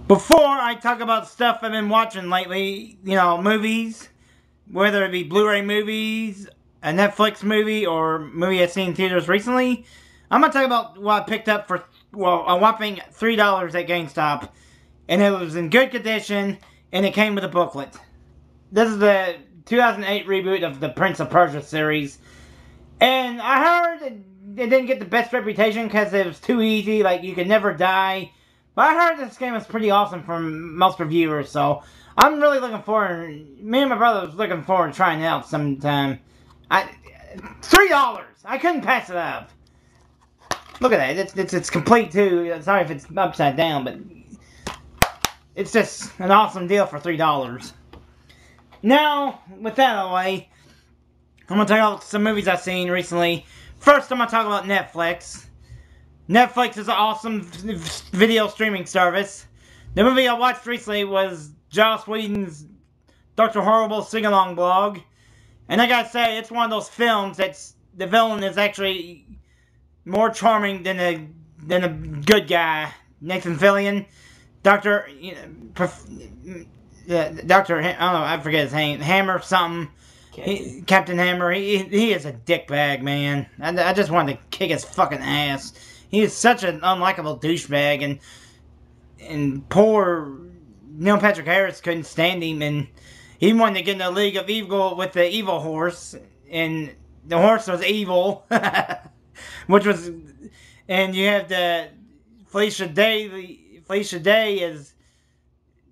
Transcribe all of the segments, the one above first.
Before I talk about stuff I've been watching lately, movies, whether it be Blu-ray movies, a Netflix movie, or movie I've seen in theaters recently, I'm going to talk about what I picked up for, a whopping $3 at GameStop. And it was in good condition, and it came with a booklet. This is the 2008 reboot of the Prince of Persia series. And I heard it didn't get the best reputation because it was too easy, like you could never die. But I heard this game was pretty awesome from most reviewers, so I'm really looking forward. Me and my brother was looking forward to trying it out sometime. $3! I couldn't pass it up. Look at that, it's complete too. Sorry if it's upside down, but it's just an awesome deal for $3. Now, with that out of the way, I'm going to talk about some movies I've seen recently. First, I'm going to talk about Netflix. Netflix is an awesome video streaming service. The movie I watched recently was Joss Whedon's Dr. Horrible sing-along blog. And I gotta say, it's one of those films that's the villain is actually more charming than a good guy. Nathan Fillion. Doctor, I don't know, I forget his name. Hammer something. Captain Hammer. He is a dickbag, man. I just wanted to kick his fucking ass. He is such an unlikable douchebag, and poor Neil Patrick Harris couldn't stand him, and he wanted to get in the League of Evil with the evil horse, and the horse was evil, which was, and you have the Felicia Day. Felicia Day is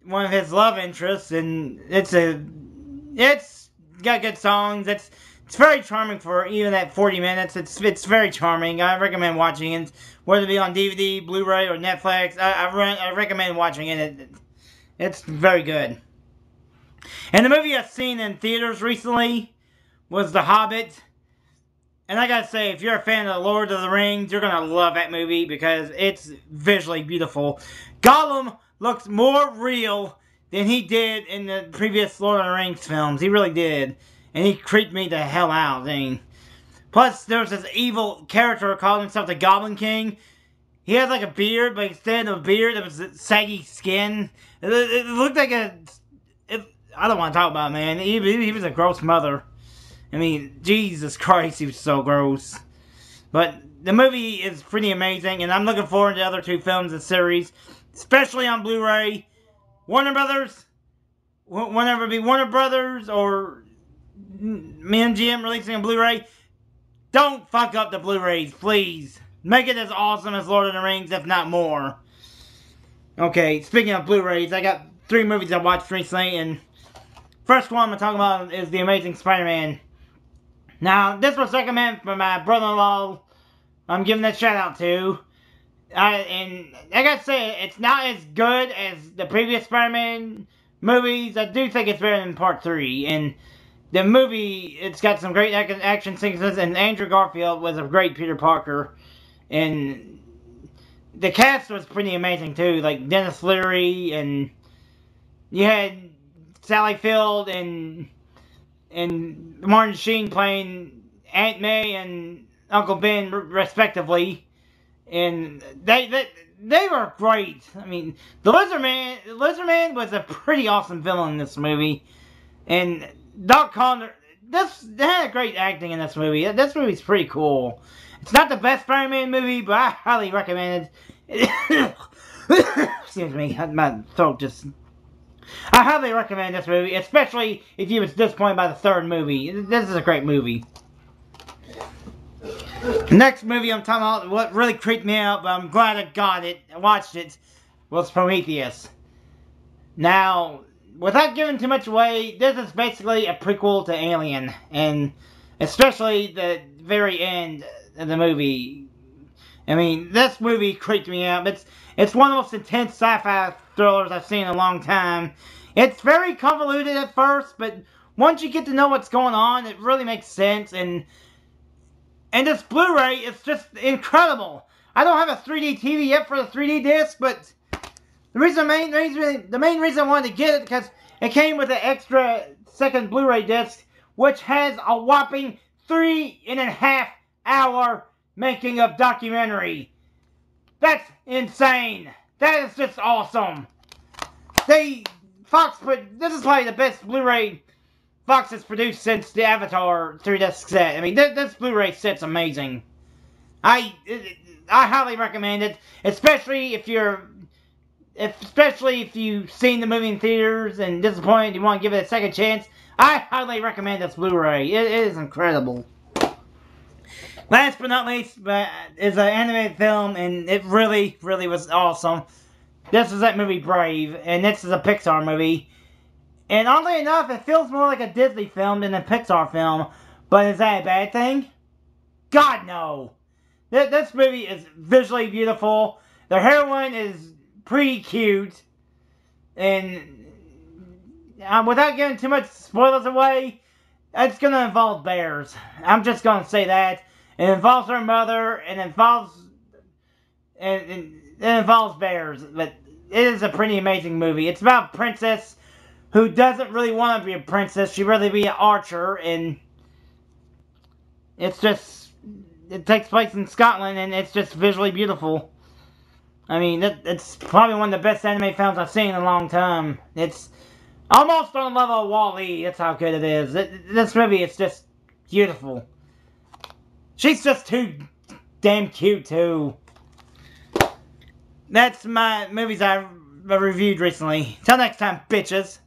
one of his love interests, and it's got good songs. It's very charming for even at 40 minutes. It's very charming. I recommend watching it, whether it be on DVD, Blu-ray, or Netflix. I recommend watching it. It's very good. And the movie I've seen in theaters recently was The Hobbit. And I gotta say, if you're a fan of The Lord of the Rings, you're gonna love that movie because it's visually beautiful. Gollum looks more real than he did in the previous Lord of the Rings films. He really did. And he creeped me the hell out. Plus, there was this evil character calling himself the Goblin King. He had like a beard, but instead of a beard, it was saggy skin. It looked like I don't want to talk about it, man. He was a gross mother. I mean, Jesus Christ, he was so gross. But the movie is pretty amazing, and I'm looking forward to the other two films in the series, especially on Blu-ray. Warner Brothers, whenever it be Warner Brothers or MGM releasing a Blu-ray, don't fuck up the Blu-rays, please. Make it as awesome as Lord of the Rings, if not more. Okay, speaking of Blu-rays, I got 3 movies I watched recently, and first one I'm going to talk about is The Amazing Spider-Man. Now, this was recommended by my brother-in-law. I'm giving a shout-out to. And I gotta say, it's not as good as the previous Spider-Man movies. I do think it's better than Part 3. And the movie, it's got some great action sequences, and Andrew Garfield was a great Peter Parker. And the cast was pretty amazing too, like Dennis Leary, and you had Sally Field and Martin Sheen playing Aunt May and Uncle Ben respectively. And they were great. I mean, the Lizard Man was a pretty awesome villain in this movie. And Doc Connor, they had great acting in this movie. This movie's pretty cool. It's not the best Spider-Man movie, but I highly recommend it. Excuse me, my throat just... I highly recommend this movie, especially if you was disappointed by the third movie. This is a great movie. Next movie I'm talking about, what really creeped me out, but I'm glad I watched it, was Prometheus. Now, without giving too much away, this is basically a prequel to Alien, and especially the very end of the movie. I mean, this movie creeped me out. It's one of the most intense sci-fi thrillers I've seen in a long time. It's very convoluted at first, but once you get to know what's going on, it really makes sense, and this Blu-ray is just incredible. I don't have a 3D TV yet for the 3D disc, but the main reason I wanted to get it because it came with an extra second Blu-ray disc, which has a whopping 3.5 hour making of documentary. That's insane. That is just awesome. Fox put, this is probably the best Blu-ray Fox has produced since the Avatar 3-disc set. I mean, this Blu-ray set's amazing. I highly recommend it, especially if you've seen the movie in theaters and disappointed and you want to give it a second chance. I highly recommend this Blu-ray. It is incredible. Last but not least, is an animated film, and it really, really was awesome. This is that movie Brave, and this is a Pixar movie. And oddly enough, it feels more like a Disney film than a Pixar film. But is that a bad thing? God, no. This movie is visually beautiful. The heroine is pretty cute. And without giving too much spoilers away, it's going to involve bears. I'm just going to say that. It involves her mother, and it involves bears. But it is a pretty amazing movie. It's about a princess who doesn't really want to be a princess. She really be an archer, and it takes place in Scotland, and it's just visually beautiful. I mean, it's probably one of the best anime films I've seen in a long time. It's almost on the level of Wall-E. That's how good it is. This movie is just beautiful. She's just too damn cute, too. That's my movies I reviewed recently. Till next time, bitches.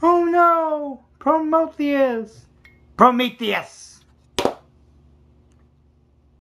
Oh no! Prometheus! Prometheus!